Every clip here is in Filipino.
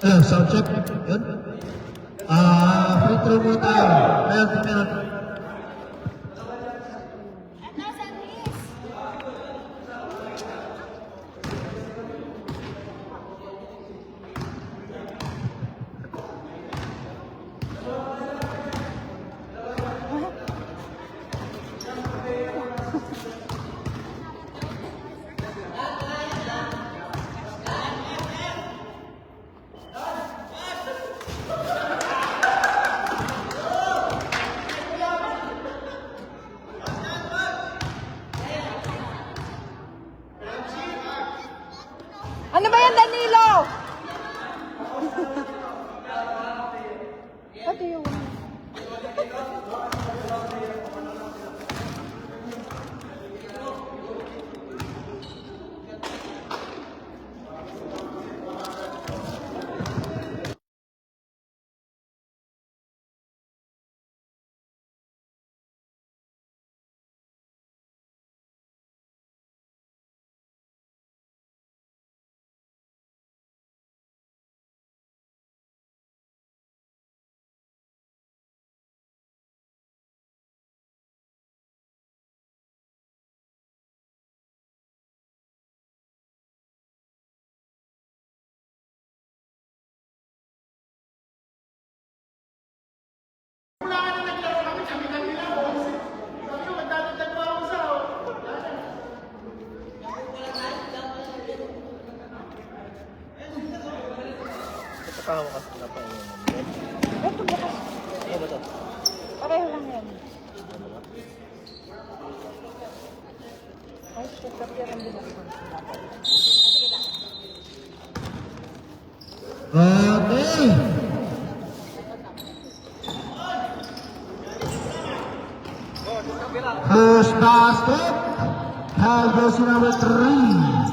Sound check. Yun. Free throw muna tayo. Meron. Ano ba yan, Danilo? Pati yung... Pahawakas na pa yun. Ito bukas. Ano ba ito? Pareho lang yan. Ay, shit. Kapya lang din ako. Okay. First basket. High jersey number 3.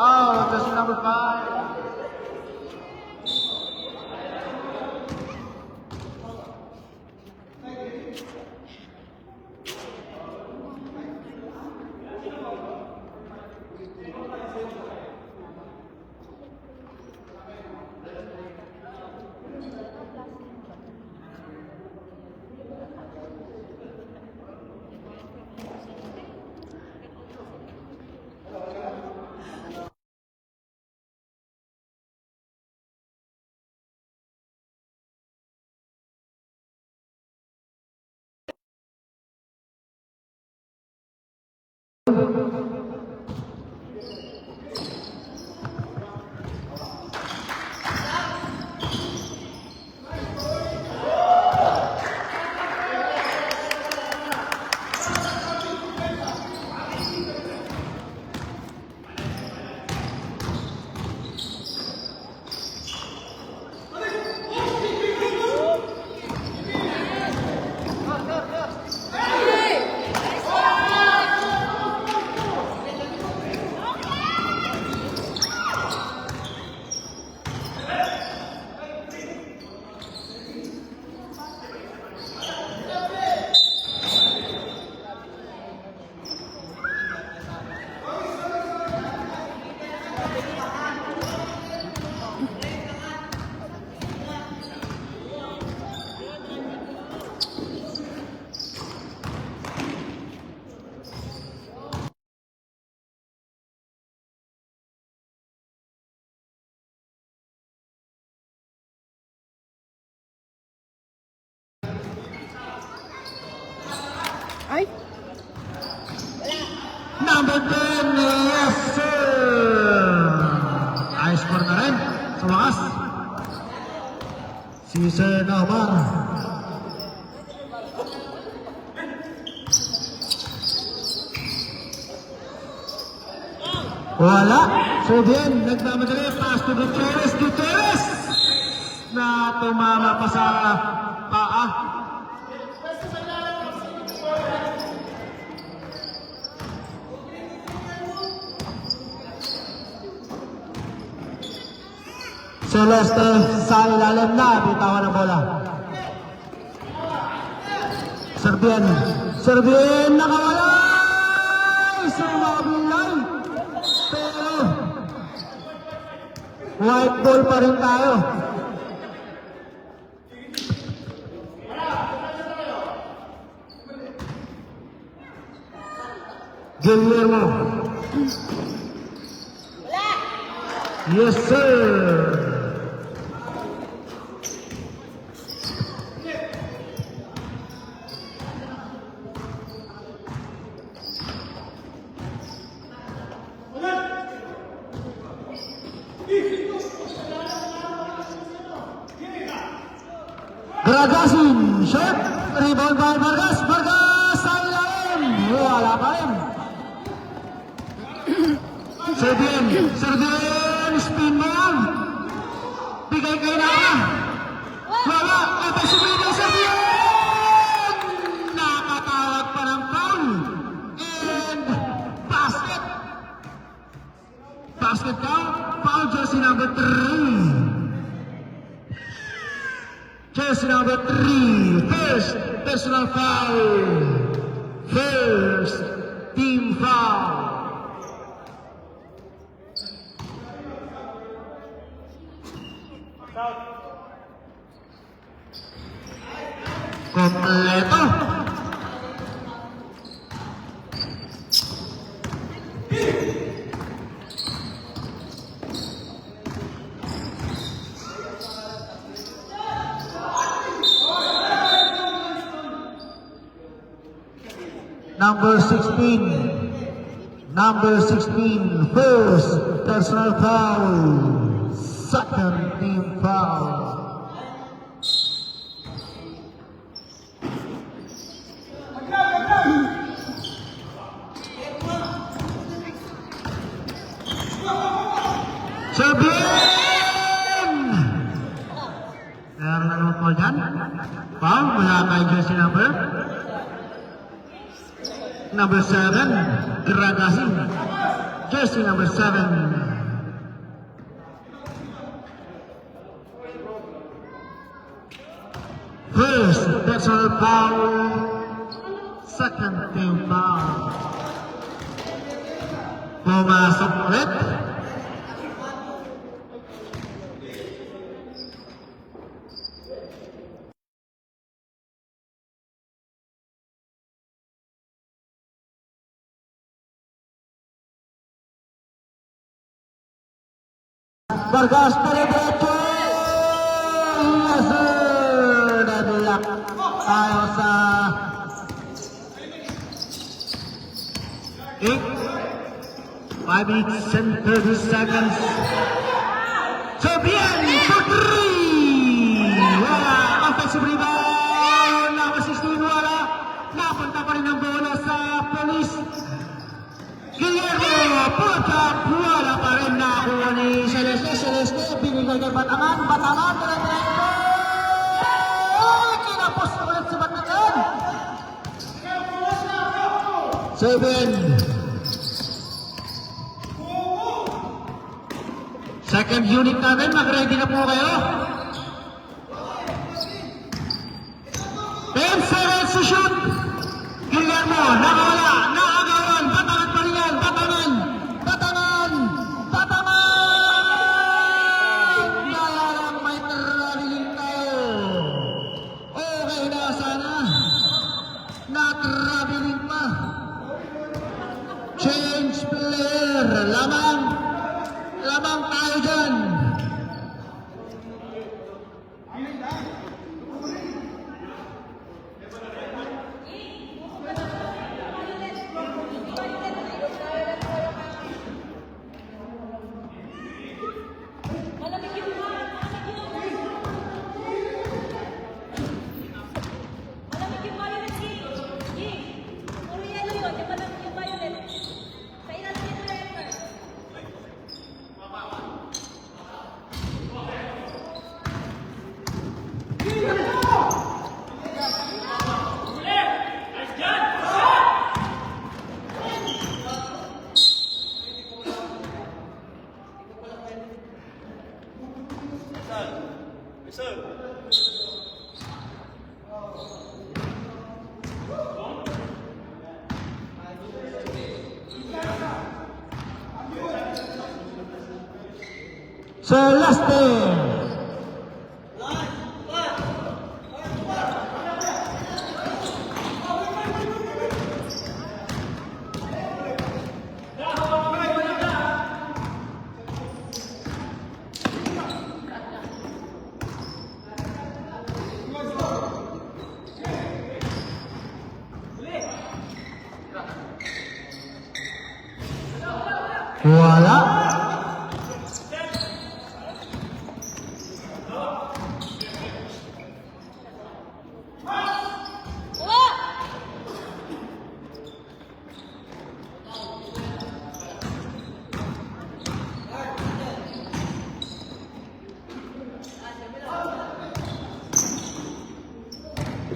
Oh, jersey number 5. Ay! Number 10, yes sir! Ayos score na rin sa wakas. Si Sir Naumar. Wala. So bien, nagmamadali. Pass to Gutierrez. na tumama pa sa paa. Celeste sa ilalim na, bitawan ng bola. Serbian nakawala! Sumabilay! Pero white ball pa rin tayo. Guillermo. Yes, sir. Gragasin, shot, rebound by Vargas, Vargas sa ilalim, wala pa rin. Serbian, spin mo yan. Bigay kayo na ka. Wala, ito si Bigay Serbian! Nakatawag pa ng foul. And basket. Basket count, foul jersey number 3. Jersey number 3, first personal foul, first team foul. Kompleto. Number 16, first personal foul, second team foul. Serbian! Meron na naman po dyan. Foul, wala kay jersey number 7, Gragasin. Jersey number 7. First personal foul, second team foul. Pumasok ulit. Vargas penetrato. Yes, sir. Deadlock tayo sa 5 minutes and 30 seconds. Serbian for 3. Wala. Offensive rebound. Number 16, wala. Napunta pa rin ang bola sa Police. Guillermo, putak, wala pa rin nakuha ni Celeste, binigay kay Batangan, dire-diretso! Kinapos ulit si Batangan! 7. Second unit natin, mag-ready na po kayo. 10 seconds to shoot! Guillermo, nakawala, nakagawan, Batangan pa rin yan, Batangan! Kaya lang may traveling tayo. Okay na sana. Na-traveling pa. Change player, lamang tayo dyan. Malamig yung violet. Puro yellow yun. Yung malamig yung violet. Sa ilalim yun. Celeste. Wala.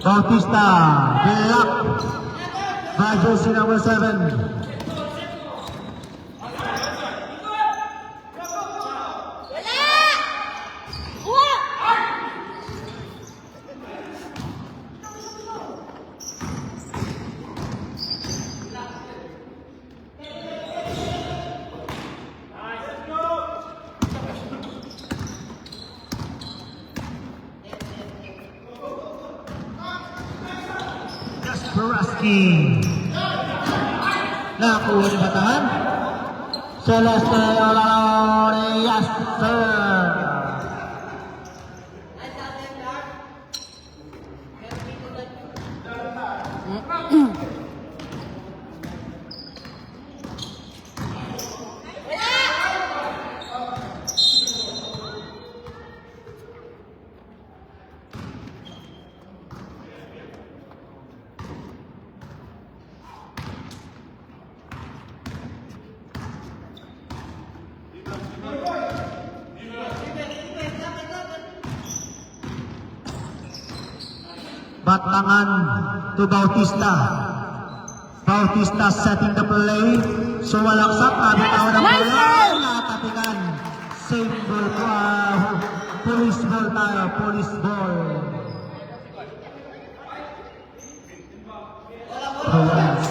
Bautista, block by jersey number 7. Jasperowski. Nakuha ni Batangan. Celeste Olarias. Batangan to Bautista. Bautista setting the play. Sumalaksak, abitaw ng bola. Natatikan. Safe ball ko. Police ball tayo. Police ball. Police.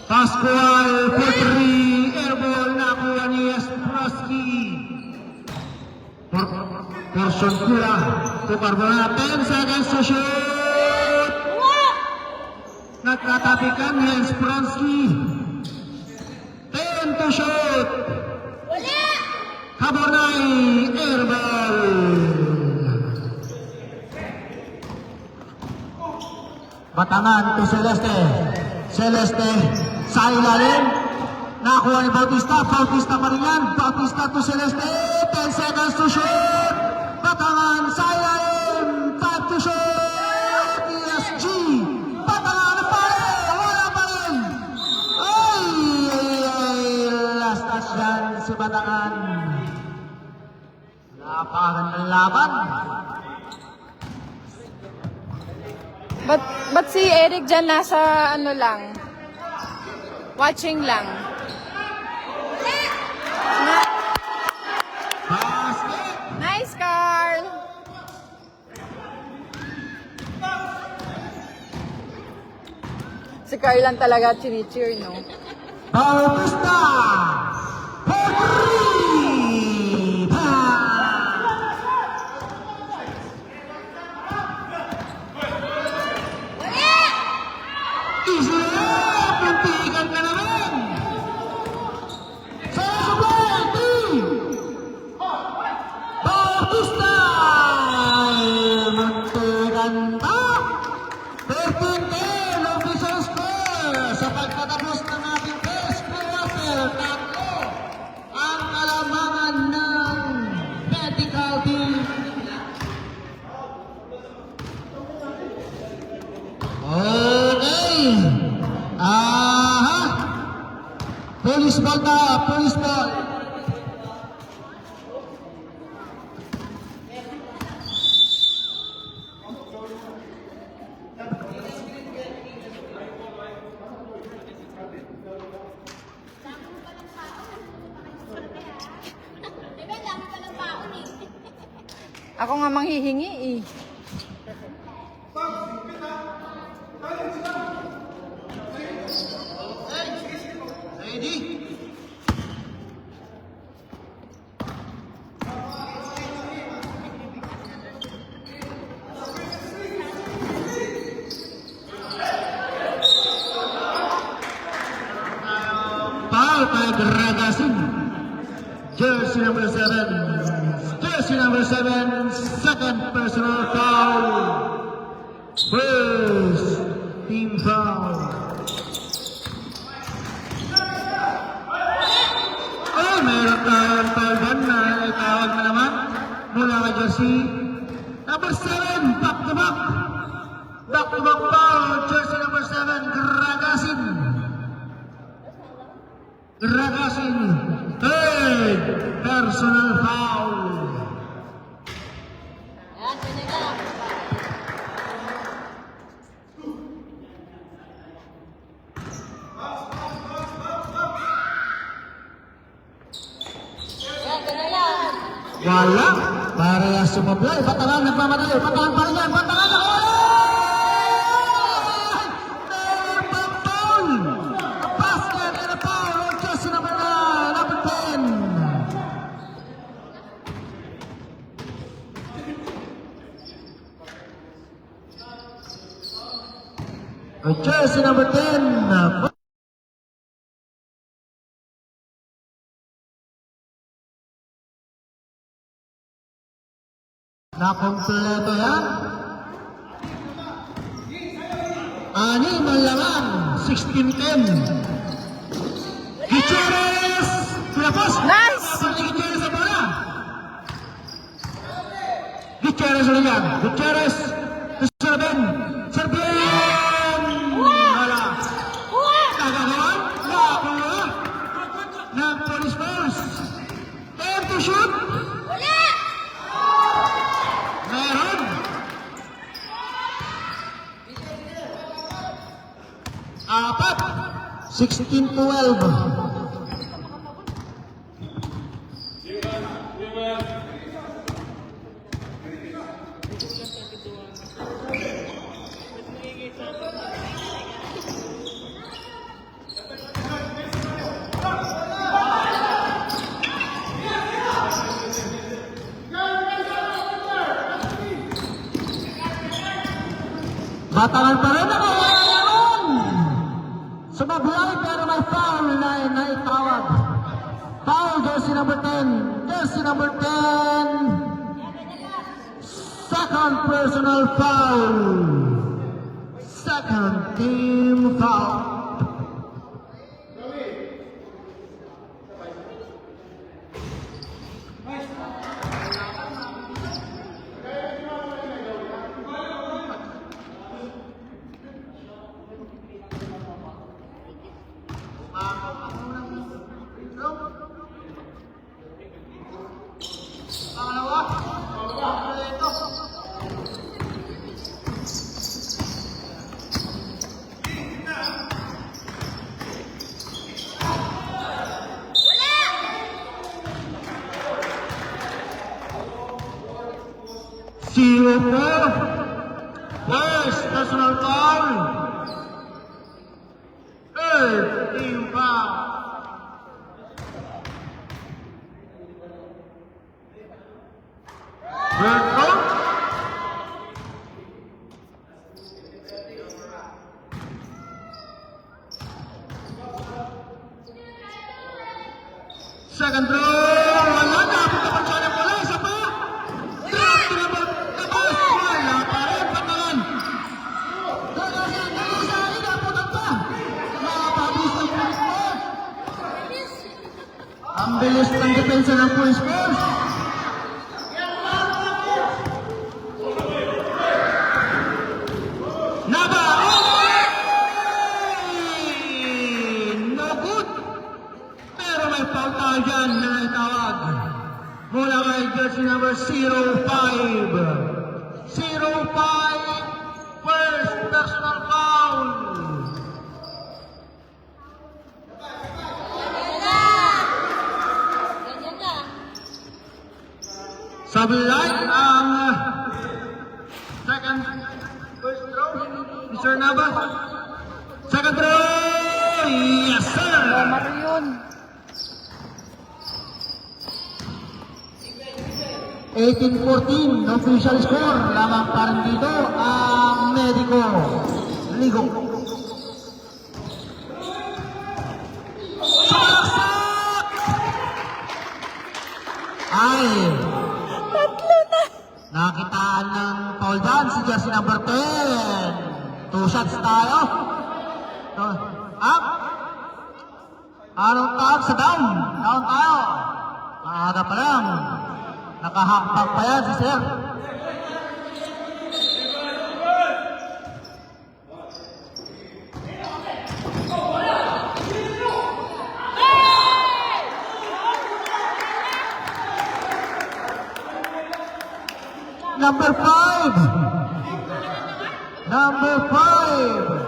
Pascual Petri. Airball nakuha ni Jasperowski. Portion pula to Carbona, 10 seconds to shoot. Nagkatapikan ni Jasperowski. 10 to shoot. Carbonay, airball. Batangan to Celeste. Celeste sa ilalim. Nakuha ni Bautista. Bautista pa rin yan. Bautista to Celeste. 10 seconds to shoot. Batangan sa ilalim. 5 to shoot. ESG. Batangan pa rin. Wala pa rin. Ay. Last touch yan si Batangan. Napakagandang laban. Ba't si Eric dyan nasa ano lang? Watching lang. Basket. Nice, Carl! Si Carl lang talaga chini-cheer, no? Bautista. Petri. Puntikan ka naman. Sa supply, 3. Bautista. Muntikan pa. 13-10 official score. Sa pagkatapos ng ating first quarter, 3 ang kalamangan ng medical team. Okay. Police ball tayo, police ball. Ako nga manghihingi eh. foul kay Gragasin. Jersey number 7. Jersey number 7. Second personal foul. First team foul. Oh, meron tayong foul doon na itawag na naman mula kay Jersey number 7. Back to back. Back to back foul. Jersey number 7. Gragasin. Gragasin. Third personal foul. Wala. Parehas sumablay. Batangan nagmamadali. Batangan pa rin yan. Batangan na. Meron pang foul. A basket and a foul on Jersey number 9. Number 10. Jersey number 10. Nakompleto yan. Anim ang laman. 16-10. Gutierrez! Pinapos! Nice! Pinapos ni Gutierrez sa bola. Gutierrez ulit yan. Gutierrez. Serben. Serben! Wala. Nagagawan? Nakakuha. Nag-police first. Time to shoot. Meron. Apat. 16-12. Batangan pa rin ako. Sumablay pero may foul na naitawag. Foul, jersey number 10. Jersey number 10. Second personal foul. Second team foul. Zero four. First personal foul. Third team foul. Third foul. Second throw. Wala na. Punta pa siya ng bola. Isa pa. Ang bilis ng depensa ng Police Force. Naba! No good! Pero may foul tayo dyan na itawag. Mula kay jersey number 05. 05, first personal foul. Sablay ang second first throw. Mr. Nava. Second throw. Yes, sir. Maro yun. 18-14, official score. Lamang pa rin dito ang Medico Ligo. Sa dyan, si jersey number 10. 2 shots tayo. Up. Anong tawag sa down? Down tayo. Maaga pa lang. Nakahakbang pa yan si Sir. Number 5. Number 5.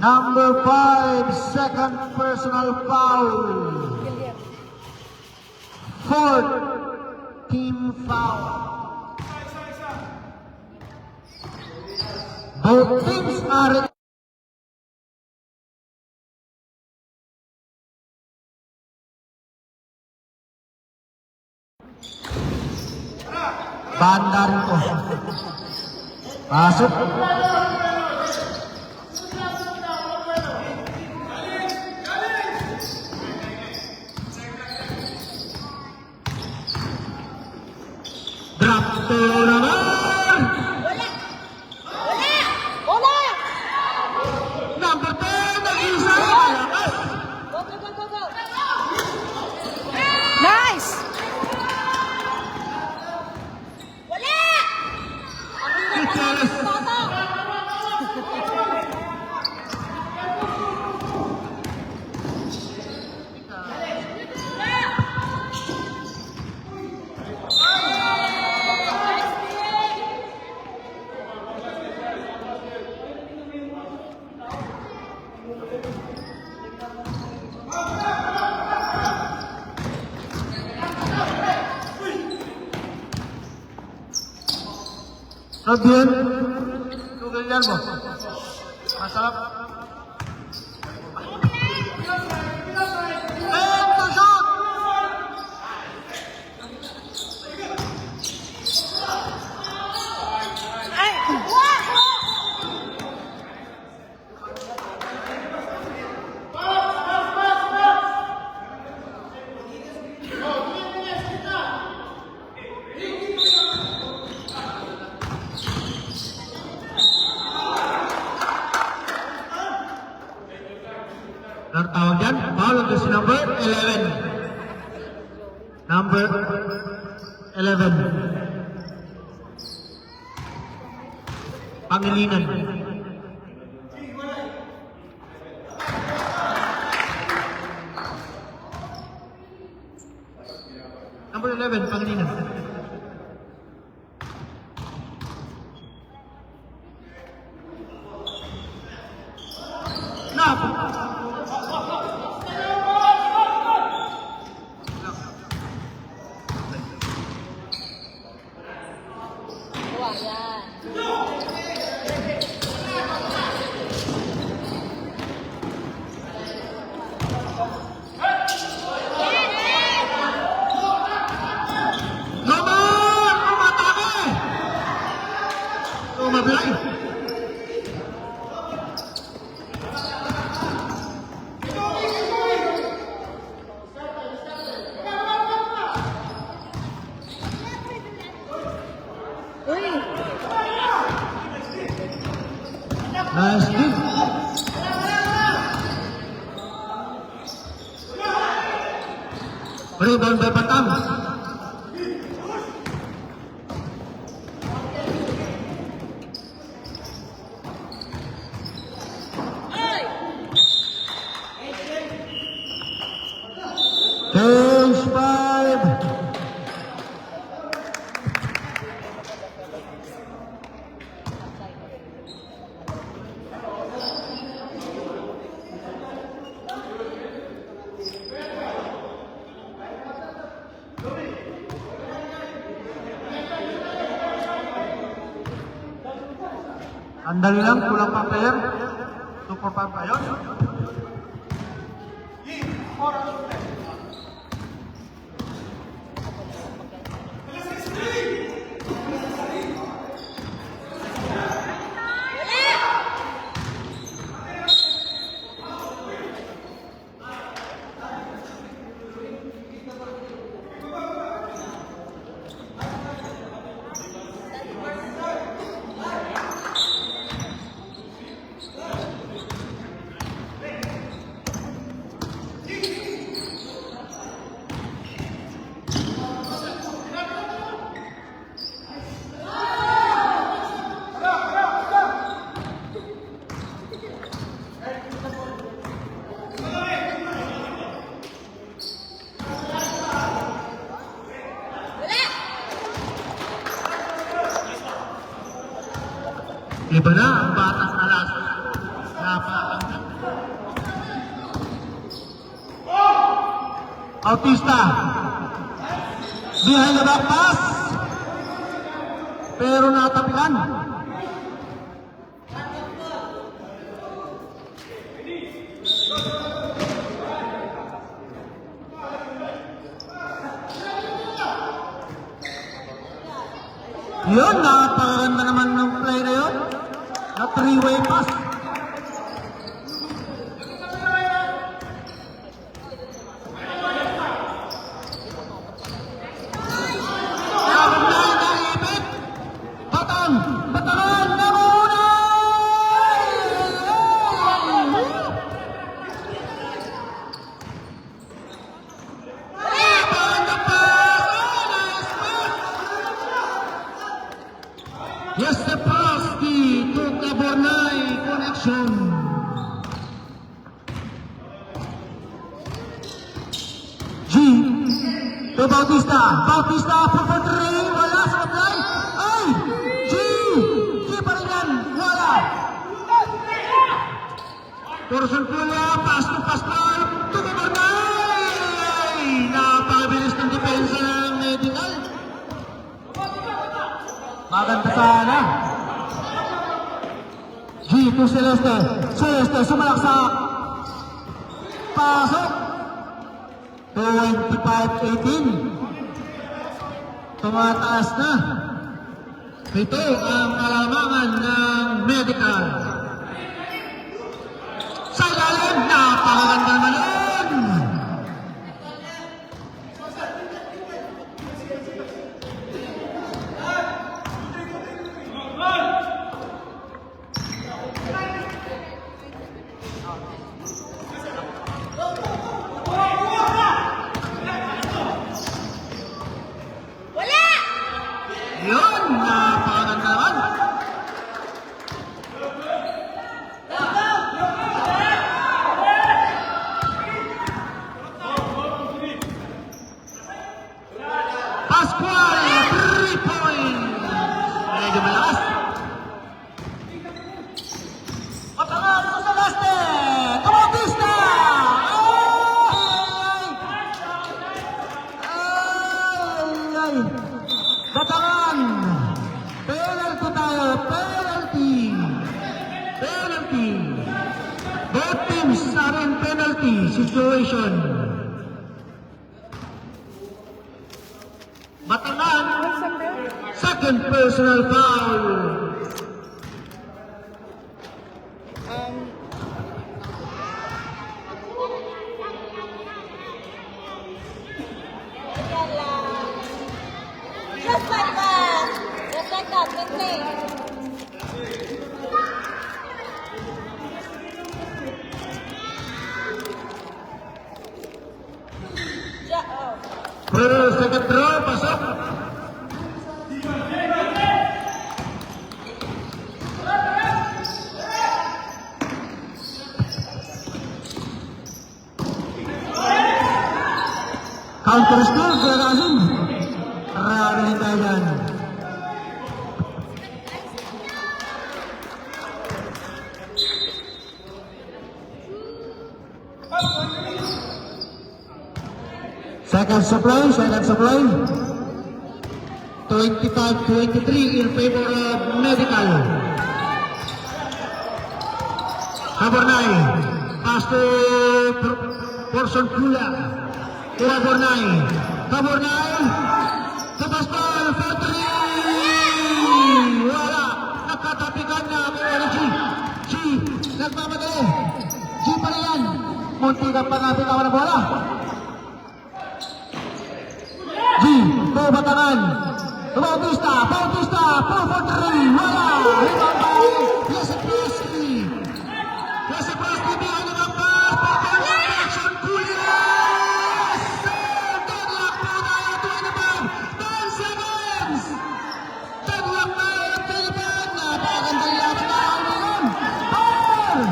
Number 5, second personal foul. Fourth team foul. Both teams are banda rin po. Pasok. Drop to naman! Wala! Number 10, nag-isa! Go! Nice! Yes. Robin, tuloyan mo. Masarap. And to shoot! Ang tawag dyan, foul on si number 11. Number 11. Pangilinan. Number 11, Pangilinan. Nap! Mablay. Uy! Nice hit. Rebound by Batam. Page 5. Andali lang, kulang pa player. 2-4-5 pa yun. Iba na ang batang alas. Napakaganda. Bautista. Behind the back pass. Pero natapilan. Yun, napakaganda naman ng play na yun. Na three-way pass. Nakakaganda na ipit. Batangan na muna! Napakaganda pass! Oh, nice pass! Yes, the pass to Cabornay connection. G to Bautista. Bautista for three. Wala sa apply. Ay! G! G pa rin yan. Wala. Torson Pula. Pass to Pascual. To Cabornay. Napakabilis ng depensa ng Medical. Maganda sana. G to Celeste. Celeste sumalaksak. Pasok. 25-18. Tumataas na. Ito ang kalamangan ng Medical. Sa ilalim, napakaganda naman yun. Yun, napakaganda naman. Pascual, 3 points. Medyo malakas. Patangan sa Celeste. Bautista. Ay. Batangan. Penalty tayo. Penalty. Both teams are in penalty situation. Batangan. Second personal foul. Just like that. Just like that. Good thing. Pero second draw, pasok. Counter score, Gagasin. Rarahin tayo dyan. Second supply. 25-23 in favor of Medical. Cabornay. Pass to Torson Pula. Cabornay. To Pascual for 3. Wala. Nakatapikan na. Pero G. Nagmamadali. G pa rin yan. Munti ka pa natin ako na bola. G. To Batangan. Bautista. 4 for 3. Wala. Rebound by Jesse Presley. Jesse Presley behind the pass. Torson Pula. Deadlock po tayo. 10 seconds. Deadlock tayo. Philippine. Napakagandang lahat na ako ngayon. Foul.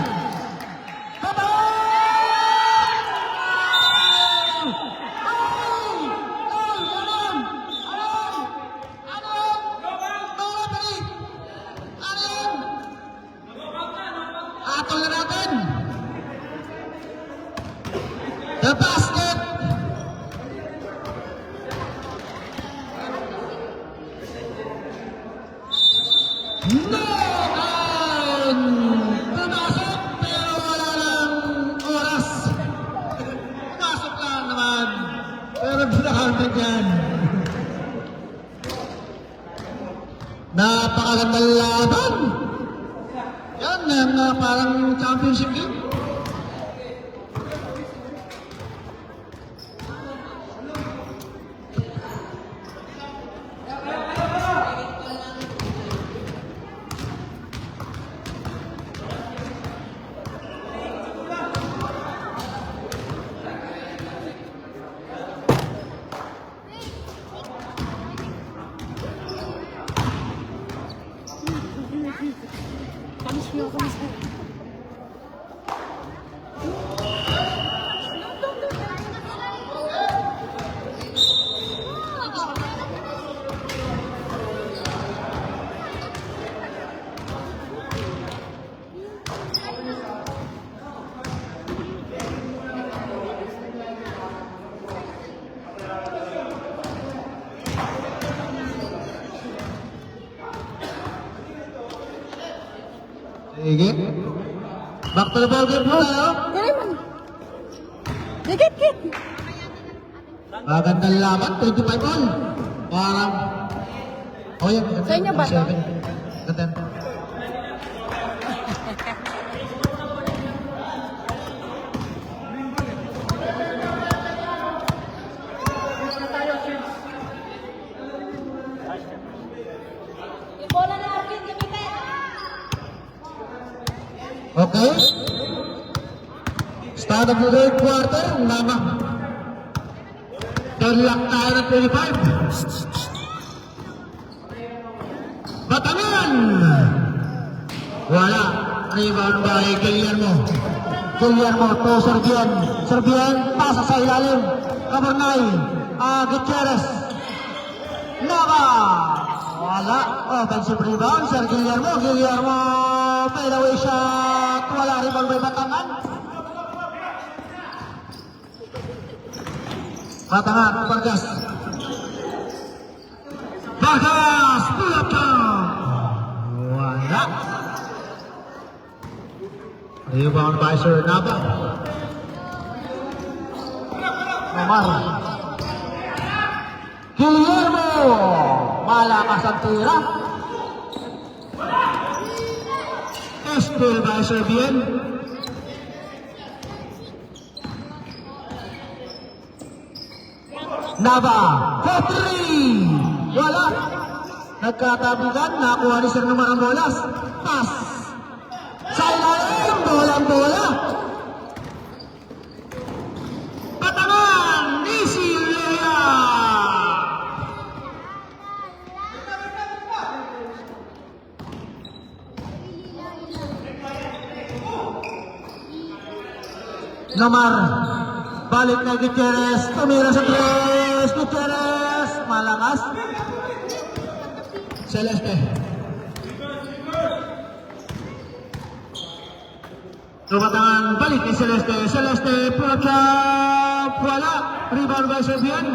Ano No! And pumasok pero wala ng oras. Pumasok lang naman. Pero pinakantag yan. Napakagandang laban. Yan, parang championship game. Sige. Back to the ball game po tayo. Dali man. Dikit, kit. Magandang laban, 25 all. Parang... Oh, yan. Sa inyo ba to? Ganda. Yung bola na Arvin, gamitin. Okay. Start of the third quarter. Nama. Terlak tayo ng 25. Batangan! Wala. Rebound by Guillermo. Guillermo to Serbian. Serbian, pasa sa ilalim. Kabernay. Gutierrez. Naka. Wala. Offensive rebound. Sir Guillermo. Guillermo. Fade away shot. Wala rebound by Batangan. Batangan. Vargas. Vargas. Pull up top. Wala. Rebound by Sir Nava. Omar. Guillermo. Malakas ang tira. Steal by Serbian. Nava. 4-3. Wala. Nagkatabigan. Nakuha ni Sir Numar ang bolas. Pass. Sa ilalim. Bola-bola. Batangan. Easy layup. Nomar. Balik na Gutierrez. Tumira sa tres. Gutierrez. Malakas. Celeste. Tumatangan. Balik ni Celeste. Celeste. Pull up shot. Wala. Rebound by Serbian.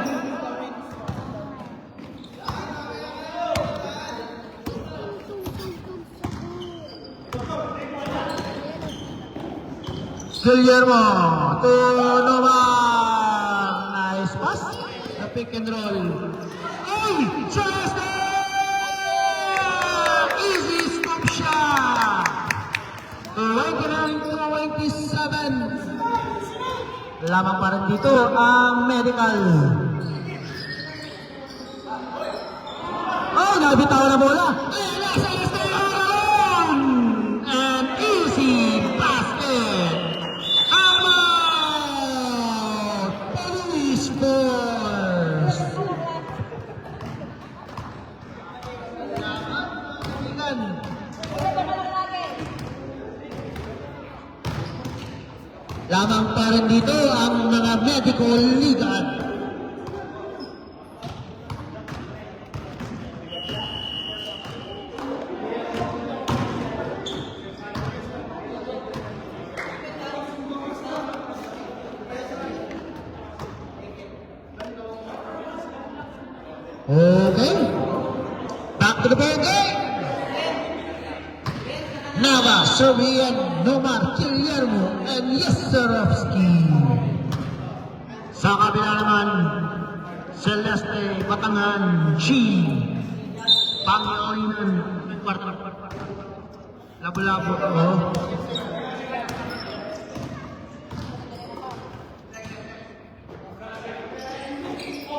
Guillermo to Nomar. Nice pass. The pick and roll. Ay! Celeste! Easy scoop shot. 29-27. Lamang pa rin dito ang medical. Oh, nabitaw na bola. Ayan na, Celeste Aron! And easy basket. Out! Police force. Lamang pa rin dito ang mga medical legal. Okay. Back to the ball game. Nava, Serbian, Nomar, Guillermo, and Yeserovsky. Sa kabila naman, Celeste, Batangan, G. Panginoon, labo-labo. Oh.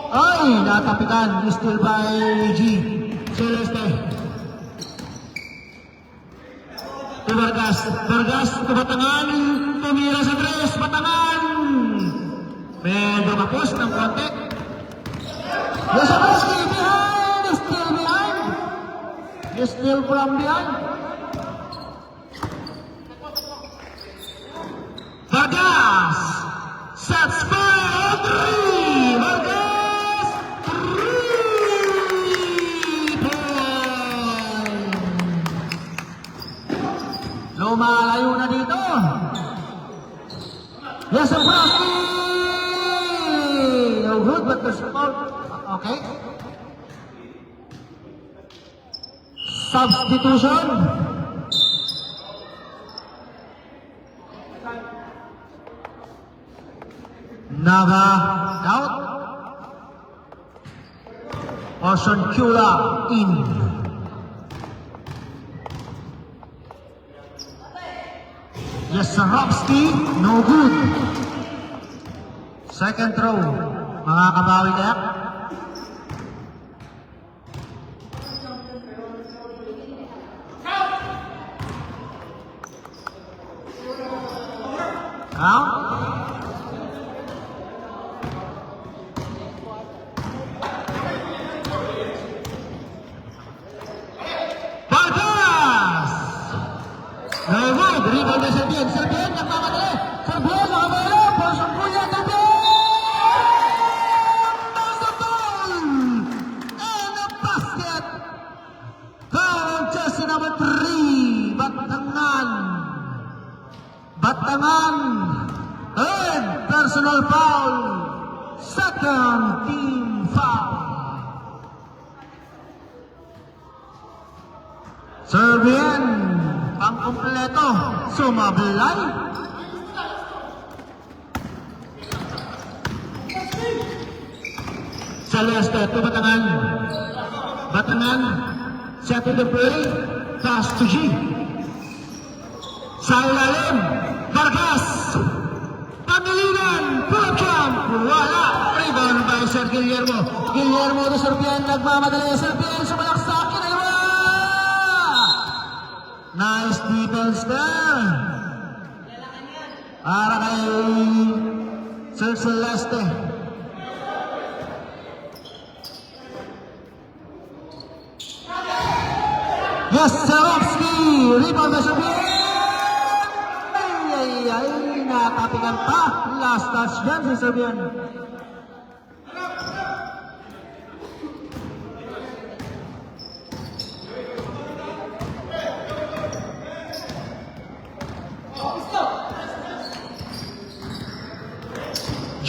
Ay, natapitan, still by G. Celeste. Vargas, Vargas, ke Batangan, tumira sa tres, Batangan. Medyo kapos ng konti. Yeserovsky behind, still behind. Still from behind. Vargas, sets fire on three. Vargas, 3 point. Lumalayo na dito. Yeserovsky. No good, but the support. Okay. Substitution. Nava out. Ocean Kula in. Yeserovsky, no good. Second throw. Makakabawi kaya? Out. Vargas! No good. Rebound na Serbian. Serbian, nagmamadali. Serbian, nakabala. Portion Kuya, Serbian! There's the ball! And a basket! Foul jersey number 3. Batangan. Batangan. Third personal foul. Second team foul. Serbian, pangkumpleto, sumablay. Celeste to Batangan. Batangan, set to the play, pass to G. Sa ilalim, Vargas. Pangilinan, full jump, wala. Rebound by Sir Guillermo. Guillermo to Serbian, nagmamadali. Serbian, sumalak sa akin, aywa! Nice defense there. Para kay Sir Celeste. Yeserovsky, rebound by Serbian. Ay, nakapingan pa. Last touch dyan si Serbian.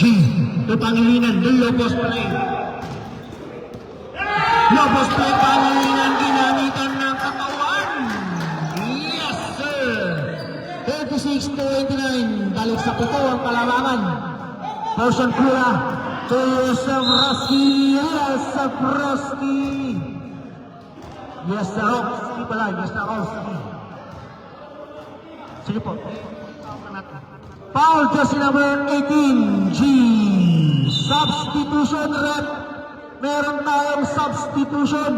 G, to Pangilinan, low post play. Low post play, Pangilinan, ginamitan ng katawan. Yes, sir. 36-29, balik sa pito ang palawangan. Portion Kula to Yeserovsky. Yeserovsky. Yeserovsky pala, Yeserovsky. Sige po. Foul jersey number 18, G. Substitution rep. Meron tayong substitution.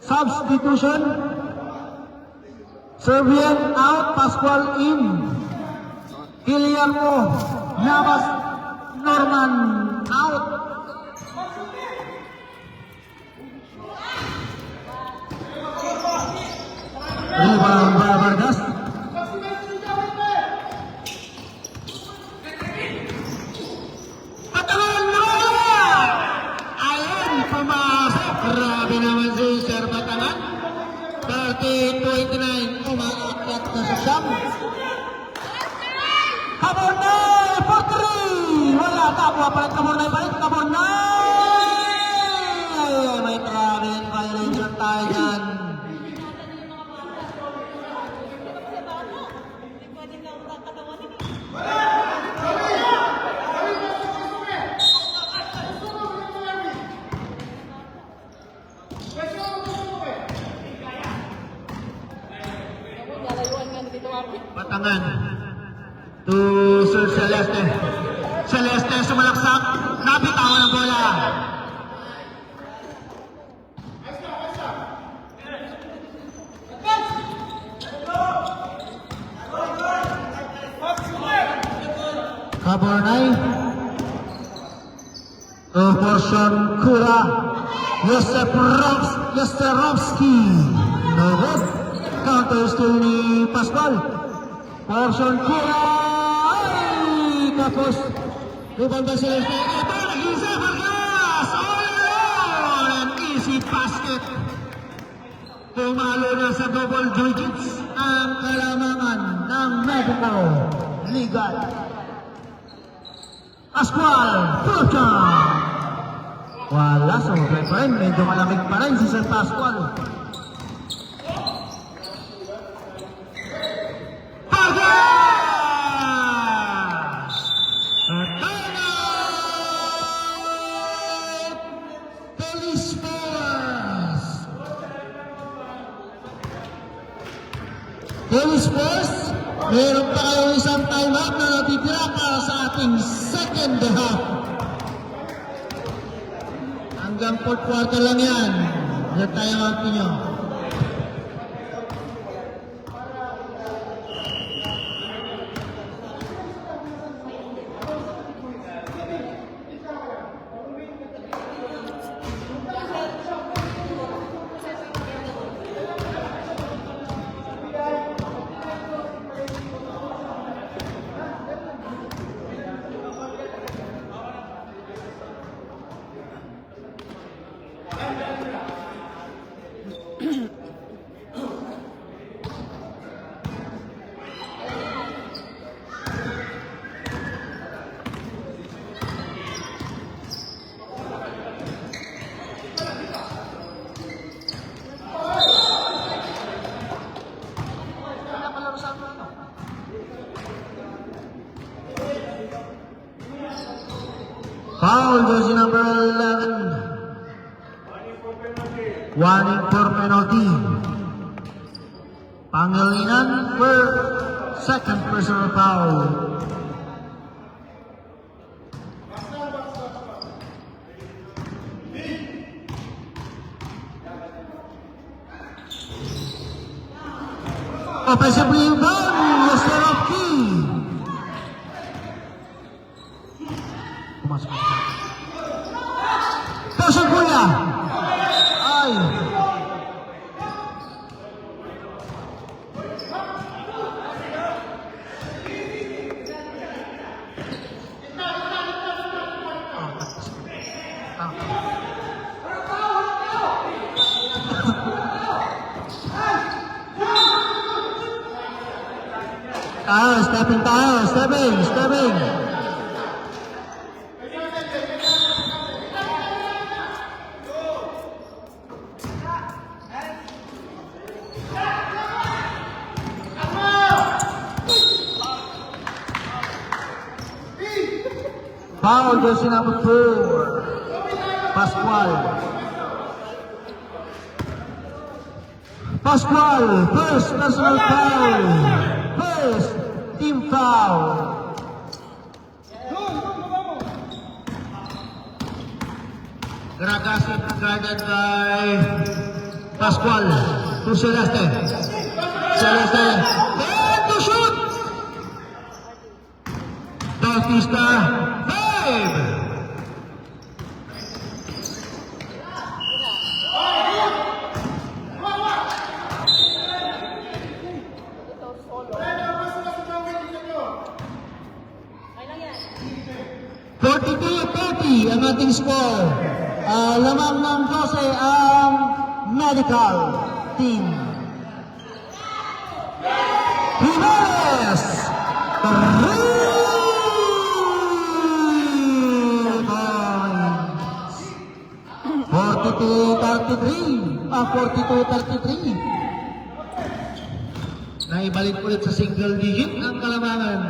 Substitution. Serbian out, Pascual in. Guillermo, Navas, Norman out. Rebound by Vargas. Batangan na! Ayan, pumasok. Grabe naman si Sir Batangan. 30-29, umaakyat na sa siyam. Kaburnay for 3! Wala, kapwa palit, Kaburnay palit, Kaburnay! May traveling violation tayo dyan. Batangan to Sir Celeste. Celeste sumalaksak, nabitawan ang bola. Kabornay. Portion Kura. Yesterovsky. No good. Counter still ni Pascual. Portion Kura. Ay! Tapos, rebound sila. Ito, nag-isa Vargas! All around! An easy basket. Pumalo na sa double digits ang kalamangan ng Medico Legal. Pascual, Portion! Wala, sumabay pa rin. Medyo malamig pa rin si San Pascual. Vargas! Timeout! Police Force! Police Force, meron pa kayong isang timeout na natitira para sa ating second half. Hanggang 4th quarter lang yan. Yung timeout ninyo. Foul, jersey number 11. Warning for penalty. Pangilinan for second personal foul. Offensive rebound, Yesterovsky. Pumasok. Pasok kuya. Ay. Stepping tayo, stepping. Foul, jersey number 4. Pascual. First personal foul. First team foul. Gragasit guarded by Pascual to Celeste. Celeste. And to shoot! Bautista. Ang ating score. Lamang ng 12 ang medical team. Jimenez! 3 points! 42-33. Naibalik ulit sa single digit ang kalamangan.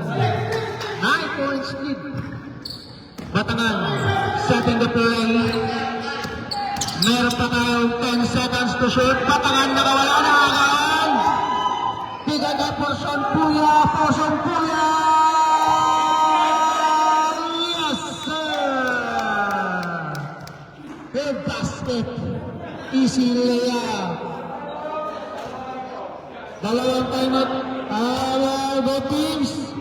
9 points lead. Batangan, setting the play. Meron pa tayong 10 seconds to shoot. Batangan, nakawala na agad. Bigay na portion Puya, portion Puya! Yes, sir! Good basket. Easy layup. Dalawang timeout. Both teams.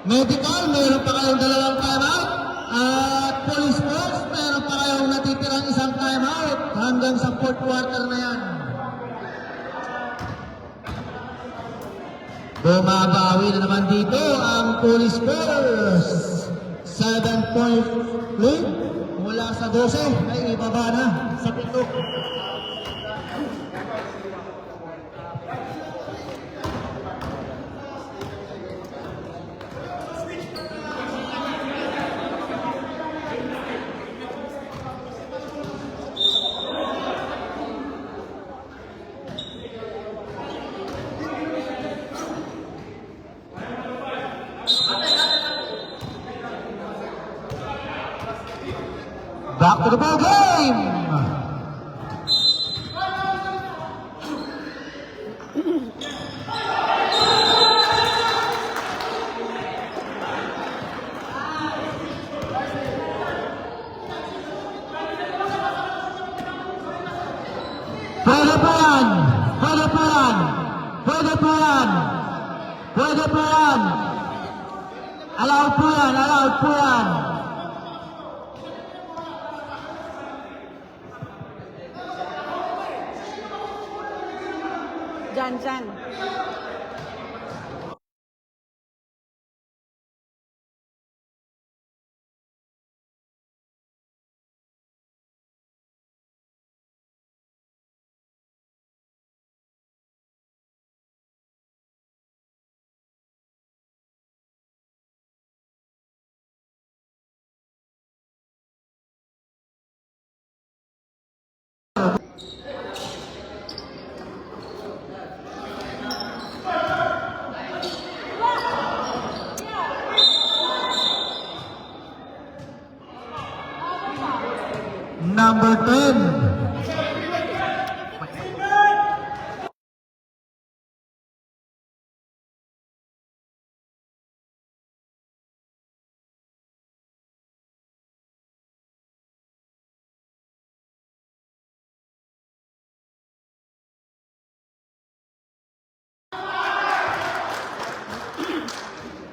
Medical, meron pa kayong dalawang timeout. At police sports, meron pa kayong natitirang isang timeout. Hanggang sa fourth quarter na yan. Bumabawi na naman dito ang police sports. 7-point lead. Mula sa 12 ay ibaba na sa 7. Back to the ball game. Pwede po yan. Pwede po yan. Pwede po yan. Pwede po yan. Allowed po yan. Allowed po yan. Dyan. Number 10.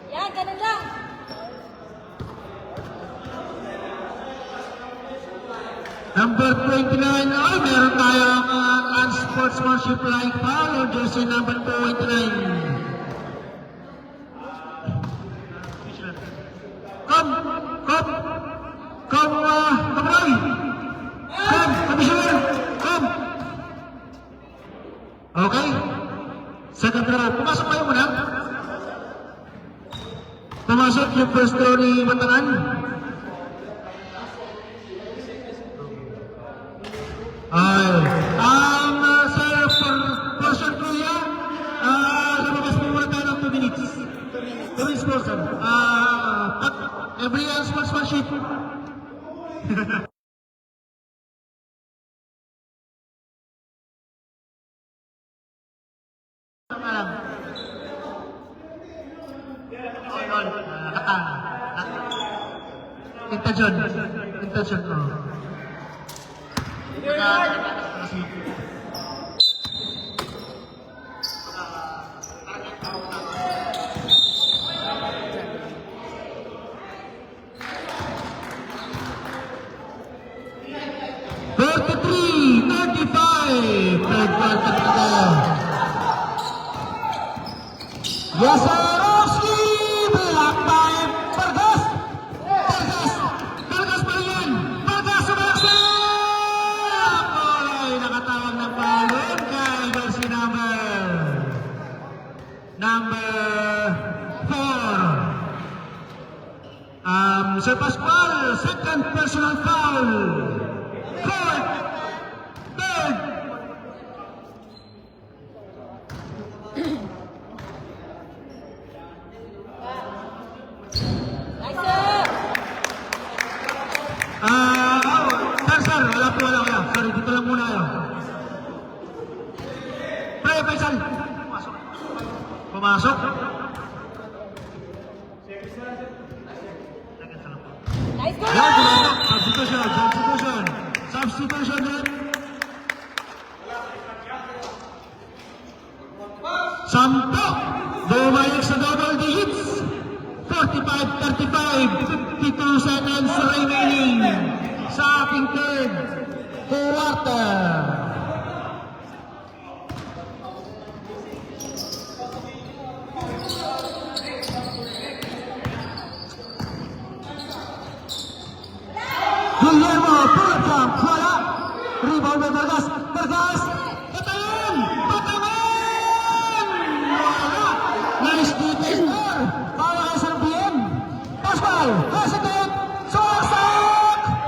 Yan, ganun lang. Number 29, ay meron tayong unsportsmanship like foul on jersey number 29. Come, Roy. Come, Commissioner, come. Okay. Second row, pumasok kayo muna. Pumasok yung first row ni Batangan. Sir, person Kuya, lumabas po muna tayo ng 2 minutes. 2 minutes person. Every sportsmanship. Intention. Yes, sir, Roski! Black time! Vargas pa rin yan! Vargas, sumaksa! Ay, nakatawag ng balon kay jersey number 4. Sir Pascual, second personal foul. Court, third. Sir, wala. Sorry, dito lang muna kayo. Pre, Faisal. Pumasok. Nice goal! Yan, pumasok. Substitution. Substitution din. Sampo. Bumalik sa double digits. 45-35. 52 seconds remaining sa ating third quarter. Guillermo, pull jump, wala. Rebound by Vargas. Vargas, patayin! Patayin! Wala. Nice defense there. Para kay San BM. Pascal, hesitate, suwasak!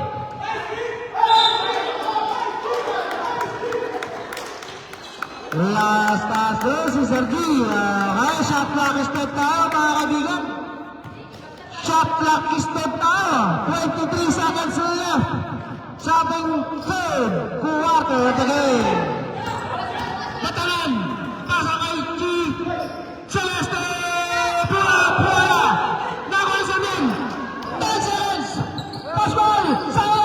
Last pass doon si Sergi. Okay, shot clock step tayo mga kaibigan. Shot clock step tayo. 23 seconds left sa ating third quarter of the game. Batalan, pasa kay G. Celeste! Pula! Nakuha sa din! 10 seconds! Pascual! Pascual!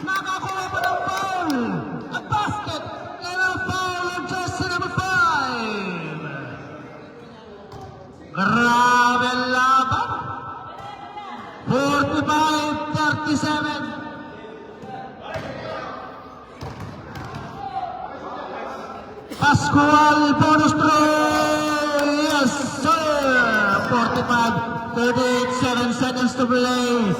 Nakakuha pa ng foul! A basket! And a foul of jersey number 5! Grabe ang laban! 45-37. Pascual bonus throw! Yes, sir! 45-38, 7 seconds to play.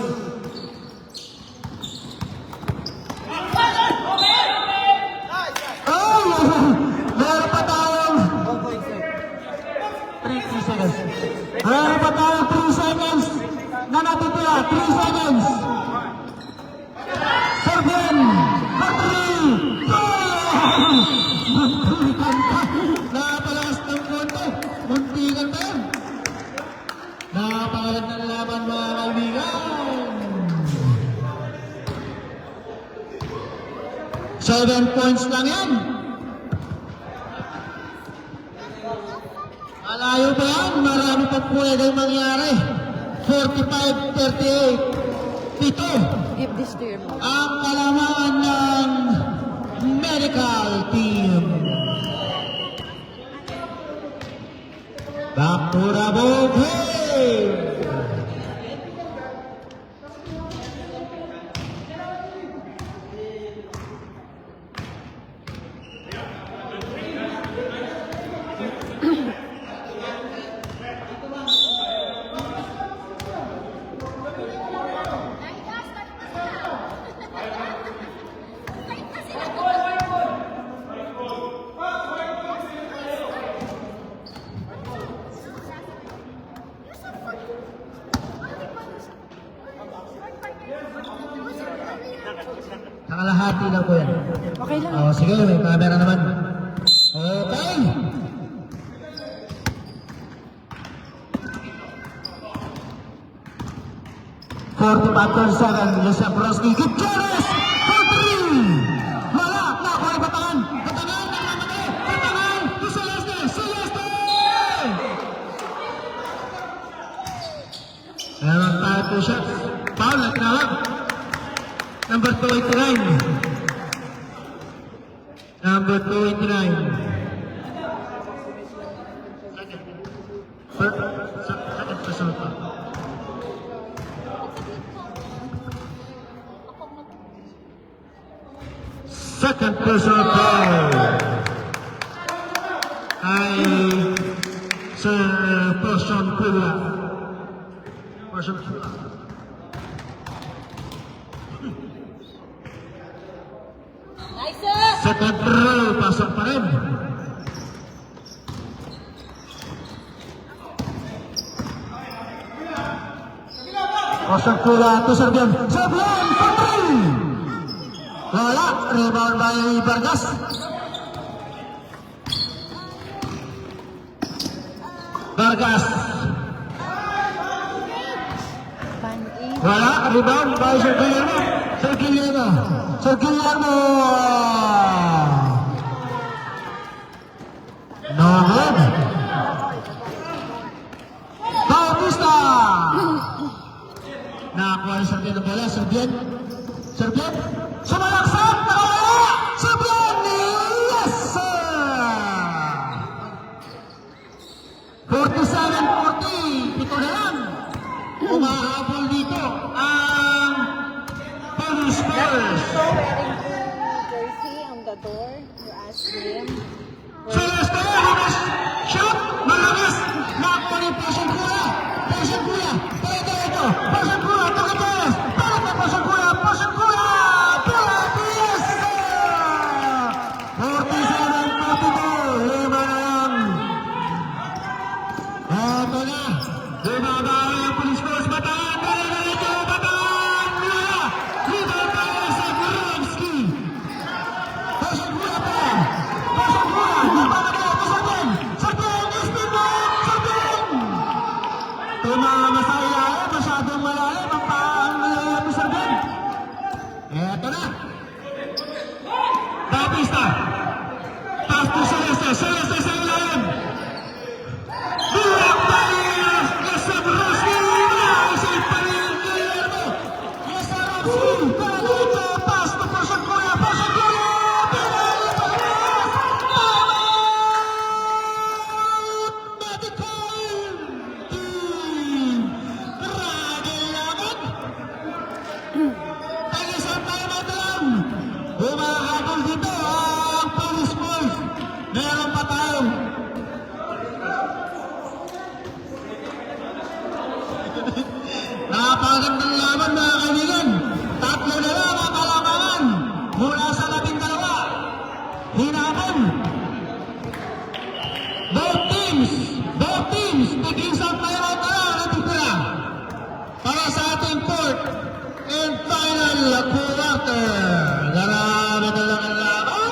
Oh! Meron pa tayong 3 seconds. Meron pa tayong 3 seconds na natitira. 3 seconds. Serbian! Patri! Napalakas ng konti. Muntikan ba yan? Napakalat ng laban mga kaibigan. 7 points lang yan. Malayo pa yan. Marami pa pwedeng mangyari. 45-38. Pito. Give this to your mom. Ang kalamaan ng medical team. Back to the ball game. Nakalahati lang po yan. Okay lang. Oh, sige, may camera naman. Okay. Joseph Broski, Gutierrez, for 3! Wala, nakuha yung batangan! Batangan, nakamatay! Batangan, to Celeste! Celeste! Meron tayo 2 shots. Foul at nawag. Number 289. Number 289. Second personal foul. Second personal foul. Ay Sir Portion Pula. Portion Pula. Nice, sir! Second row, pasok pa rin. Portion Pula to Serbian. Serbian, for 3! Wala, rebound by Vargas. Vargas. Wala, rebound by Sir Guillermo. Sir Guillermo. Sir Guillermo. good. Bautista! Nakakuha ng Serbian ng bola. Serbian. Sumalaksak! Nakawala! Serbian! Yes, sir! 47-40. Pito na lang. Umahabol dito ang Polish Spurs. Wearing jersey on the door. You ask him. Celeste, Hamas, shot, malakas, nakuha ni Passion Kuya, ito, Passion Kuya, Tokateres, para kay Passion Kuya, yes! 47-42, lima na lang. Eto na, bumababa ang Police Force, Bataan, River Paris sa Gurowski. Passion Kuya pa, tumama sa ilalim, masyadong malalim ang paang malalim ni Serbian. Eto na. Bautista. Pass to Celeste sa ilalim. Burak Paris! Lesabroski! Naisip pa rin Guillermo! Lesabroski! Dito, pass to Passion Kuya! Pinali pa rin! Humahabol dito ang Police Force. Meron pa tayo. Napakagandang laban mga kaibigan. Tatlo na lang ang kalamangan mula sa 12. Hinabon. Both teams, tiging sa playout na lang ang titira. Para sa ating fourth and final quarter. Grabe talaga ang laban.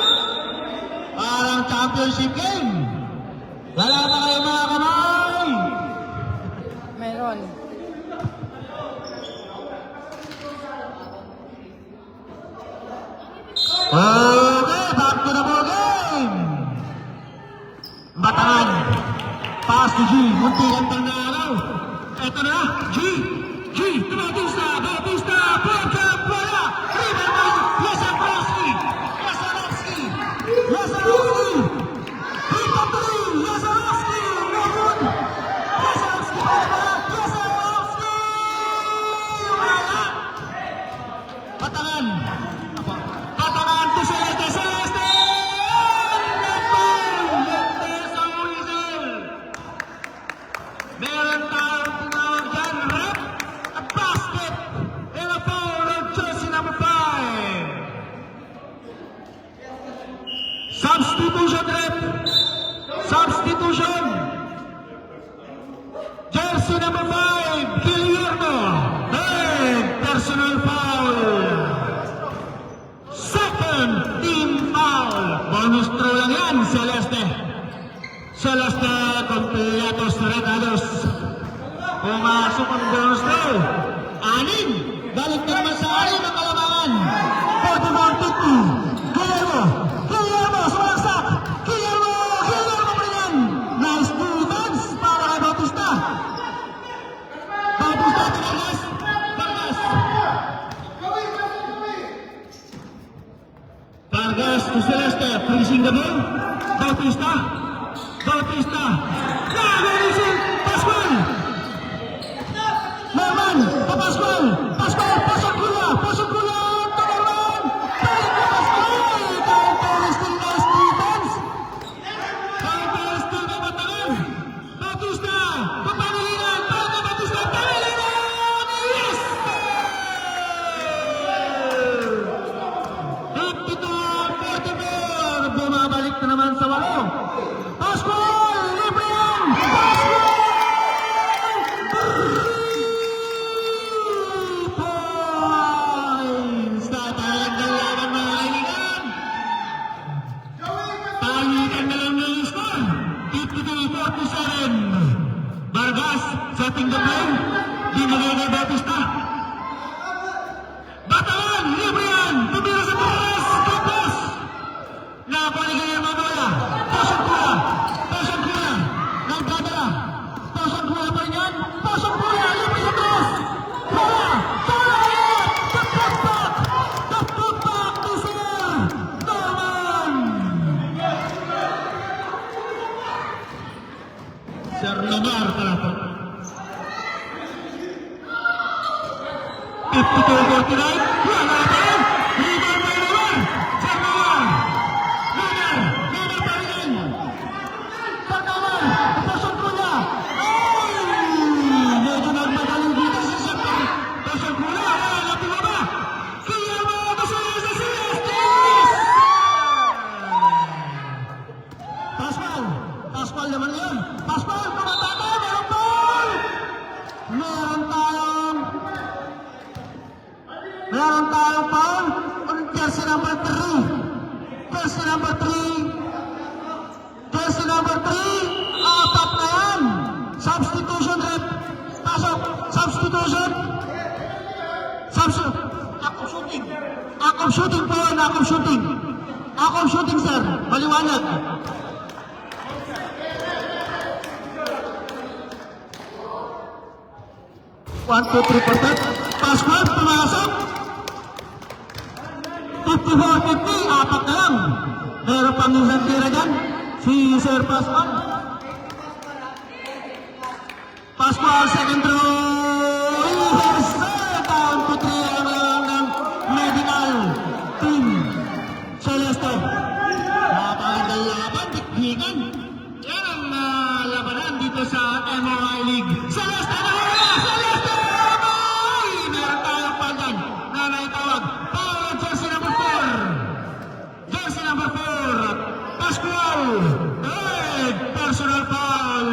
Parang championship game. Wala pa kayo mga kamay. Meron. Okay, back to the ball game. Bataan. Pass to G. Muntikan pang naaraw. Eto na. G. Bautista. Porca. Bola. River. Lesabroski. Hit up three. Lesabroski. Meron. Lesabroski. Wala. Batangan to Celeste! Sa whistle! Meron tayong tinawag dyan, rep, a basket, and a foul of jersey number 5. Substitution, rep. Jersey number 5, Guillermo. Third personal foul. Second team foul. Bonus throw lang yan, Celeste Compilatos Regalos. Pumasok ang bonus throw. 6. Balik na naman sa 6 ang kalamangan. 41-50. Guillermo, sumalaksak. Guillermo pa rin. Nice defense para kay Bautista. Vargas to Celeste, freezing the ball. Bautista. Nagulisin, Pascual. Norman, pa Pascual. Pasok Kuya. Norman. Balik na Pascual. Counter-still nice defense. Counter-still na Batangan. Bautista, papangilinan. Yes! 52-44. Bumabalik na naman sa 8. Pascual, libre 52-49. Wala pa rin. Leader by Lunar. Sir Lunar. Lunar pa rin. Sir Lunar. Pasok mo na. Ay! Medyo nagmadaling dito si Sir Lunar. Pasok mo na. Lapit mo ba? Kaya mo kasaya sa Celestes! Pascual naman yun. Pascual, kumataka. Meron ball! Meron tayong foul. Jersey number 3. Jersey number 3. Jersey number 3. Apat na yan. Substitution rep. Pasok. Substitution. Act of shooting. Act of shooting po yun. Act of shooting. Act of shooting, sir. Maliwanag. One, two, three, four, five. Pascual, pumasok. 54-50, apat na lang. Meron pang isang tira dyan. Si Sir Pascual. Pascual, second throw. Yes, sir. Down to 3 ang lang ng medical team. Celeste. Napakagandang laban, bigbigan. Yan ang labanan dito sa MOI League. Celeste na wala! Celeste! MOI! Meron tayong pandan na naitawag. Foul, jersey number 4. Jersey number 4. Pascual. Third personal foul.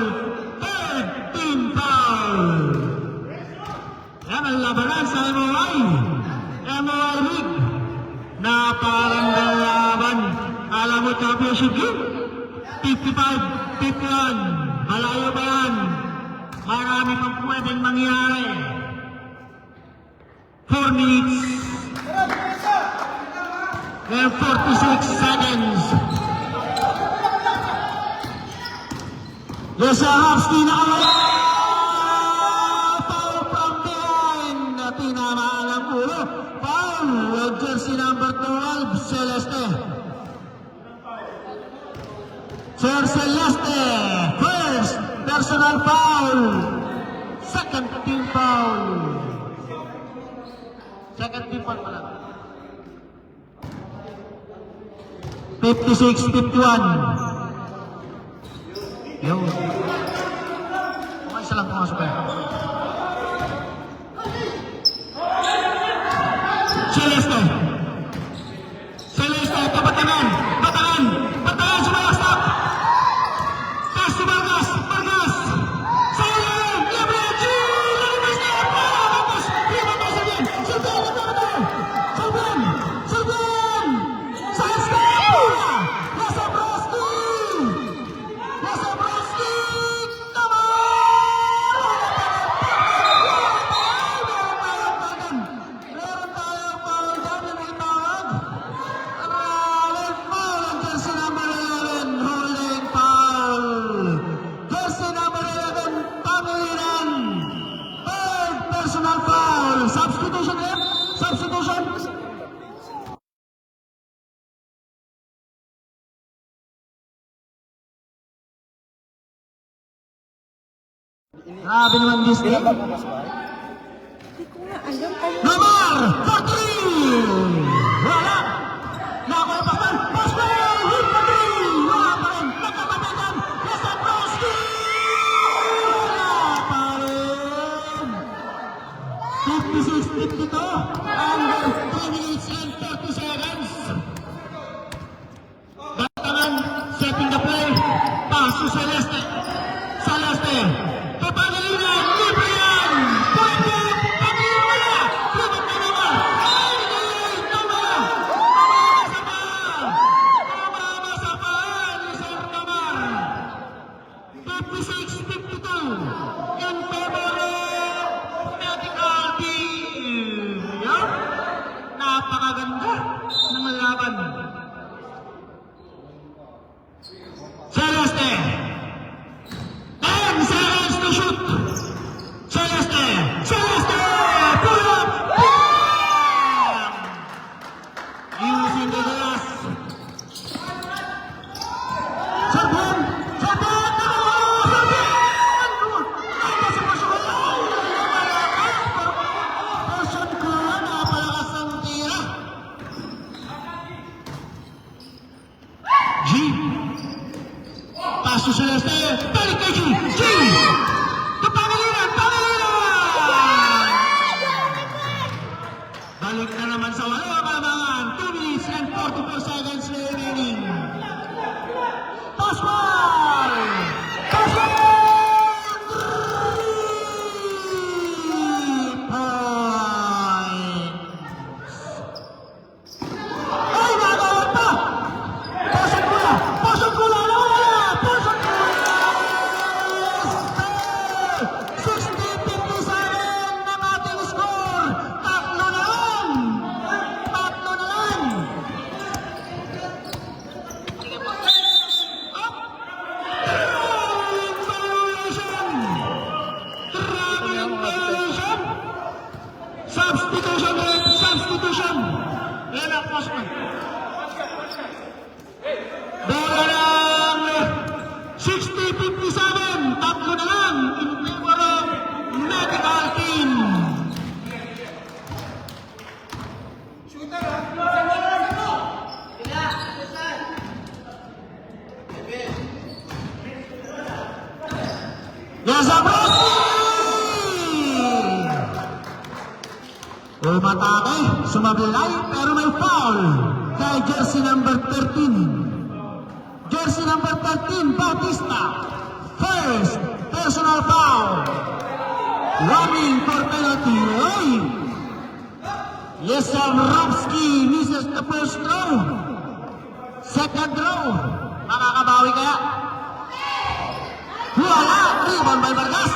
Third team foul. Yan ang labanan sa MOI. MOI League. Napakagandang laban. Alam mo, championship game. 55-51. Malayo ba yan? Marami pang pwedeng mangyari. 4 minutes and 46 seconds. Yesahovsky nakawala! Foul from behind. Tinamaan ang ulo. Foul. Jersey number 12, Celeste. Sir Celeste, first personal foul, second team foul. Second team foul pala. 56-51. Yo. Isa lang pumasok kayo. Celeste. Celeste, kapatanan. Bataan. Bataan, sumalaksak. Si Vargas, Vargas! Sa ulan! Lebrechi! Lalabas na! Tapos! Lumabas na din! Sultan! Sultan! Sultan! Sultan! Sa Estella! Lasabrowski! Lasabrowski! Meron tayong foul dyan na naitawag. Red foul ang jersey number 11. Holding foul. Jersey number 11, Pangilinan. Third personal foul. Substitution rep. Substitution. Grabe naman this game. Hindi ko nga alam. Namar! 4-3! Wala! Nakuha pa man! Pascual! Hit pa rin! Wala pa rin! Nagkatapitan! Lasabrowski! Wala pa rin! 56-52 under 2 minutes and 30 seconds. Batangan, setting the play. Pass to Celeste. Celeste. Pagpangilinan, libre yan! Pwede! Pangilinan mo na! Libat na naman! Ay! Tama! Tumama sa paan! Tumama sa paan ni Sir Namar! 56-52 in favor of medical team! Yan! Napakaganda ng laban. Celeste! 10 seconds to si Celeste. Balik kay G. G! Kapangilinan! Balik na naman sa wala kalamangan. 2 minutes and 44 seconds remaining. Pascual! Pascual! 3 points. Ay, nagawad pa! Pasok kula! Pasok kula! Nawala! Pasok kula! 60-57 ng ating score! Tatlo na lang! Tatlo na lang! Traveling violation! Substitution! Substitution! Yan ang pasok. Bola lang 60-57, tatlo na lang in favor of medical team. Yazabroski! Umatake, sumablay, pero may foul kay jersey number 13. Jersey number 13, Bautista. First personal foul. Running for penalty. Oy! Yazabroski misses the first throw. Second throw. Makakabawi kaya? Wala! Rebound by Vargas.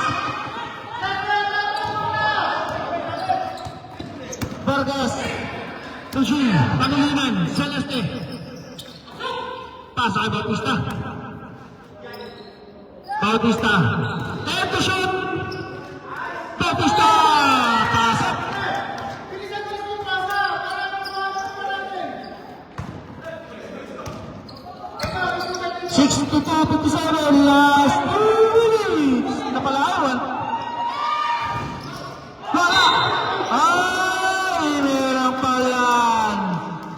Vargas. Tushi. Pangilinan. Celeste. Pasa kay Bautista. Bautista. Time to shoot. Bautista. Pasok. 62-57, last 2 minutes. Napalawan. Wala! Ay, meron pa yan.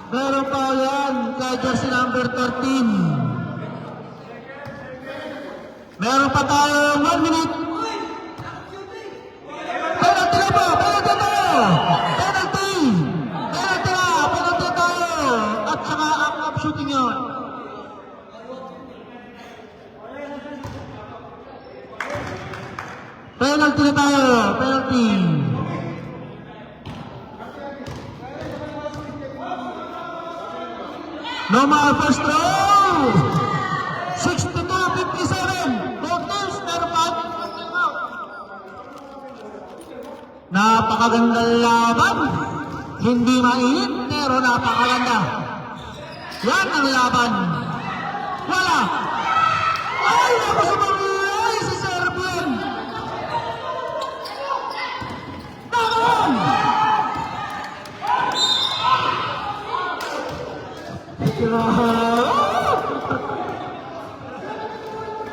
Meron pa yan kay jersey number 13. Meron pa tayo 1 minute. Penalty na po! Penalty tayo! Penalty! Penalty na! Penalty tayo! At saka up shooting yun. Penalty na tayo. Penalty. No more first throw. 62-57. Both teams meron pa. Napakagandang laban. Hindi mainit, pero napakaganda. Yan ang laban. Wala. Ay, napasumangay si Serbian. Nakawang.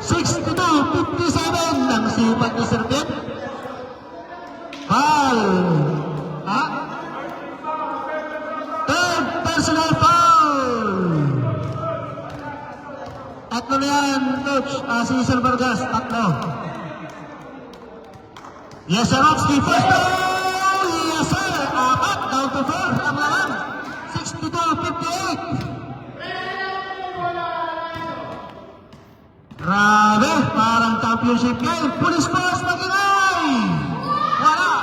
62-57 ng sipag ni Serbian. Foul. Ha? Third personal foul. Tatlo na yan, Coach. Si Sir Vargas, tatlo. Yazabroski, first foul. Yes, sir. Apat, down to 4. Ang laman. 62-58. Grabe, parang championship game. Police Force Maginay. Wala.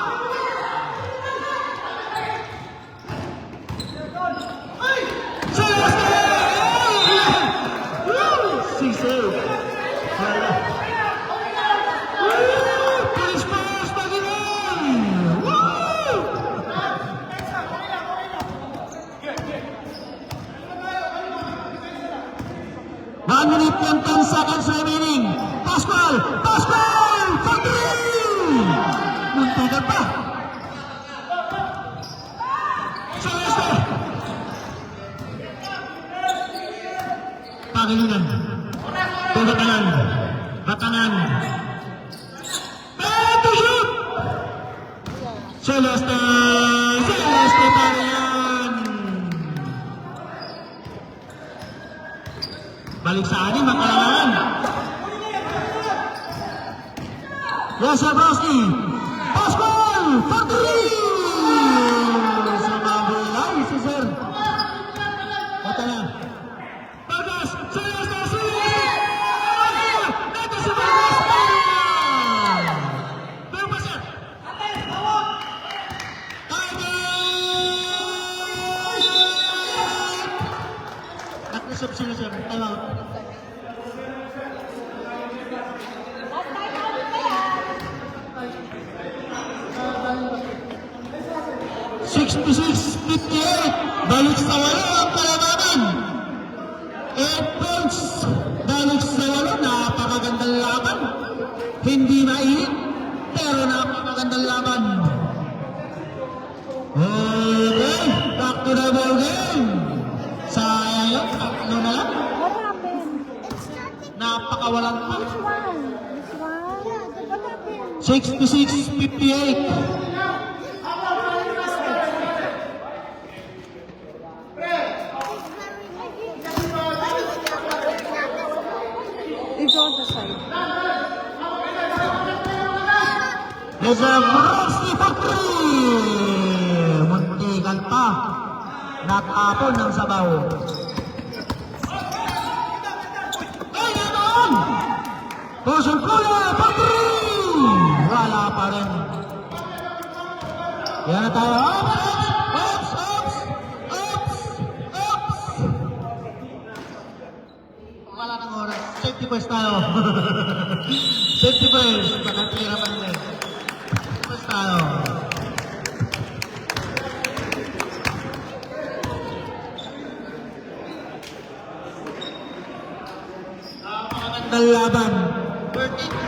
Celeste! Si save. Wala. Police Force Maginay. Woo! 1 minute and 10 seconds remaining. Pascual! Pascual! For 3! Muntikan pa. Celeste! Pangilinan. Batanan. Batanan. To shoot! Celeste! Celeste pa rin! Balik sa anin, makalangan. Yes, Jabrowski. Pascual! For three! Sumabay lang si Sir. Ito na. Vargas! Celeste! Ito si Vargas! Pero pa, Sir? Nag-reserve sila, Sir. Time out. Last time out pa yan. 66-58. Balik sa walo ang kalabanan. 8 points. Balik sa walo. Napakagandang laban. Hindi mainit, pero napakagandang laban. Okay, back to the ball game. Sayang yun, tatlo na lang. What happened? Napakawalang pa. Which one? This one? Yeah, what happened? 66-58. It's on the side. There's a Rusty for three. Muntikan pa. Natapon ng sabaw. Ay, naman! Pusong Kula for three. Wala pa rin. Yan na tayo. Oops! Wala nang oras. Safety first tayo. Safety first. Nakatira pa rin. First tayo. Napakagandang laban. 13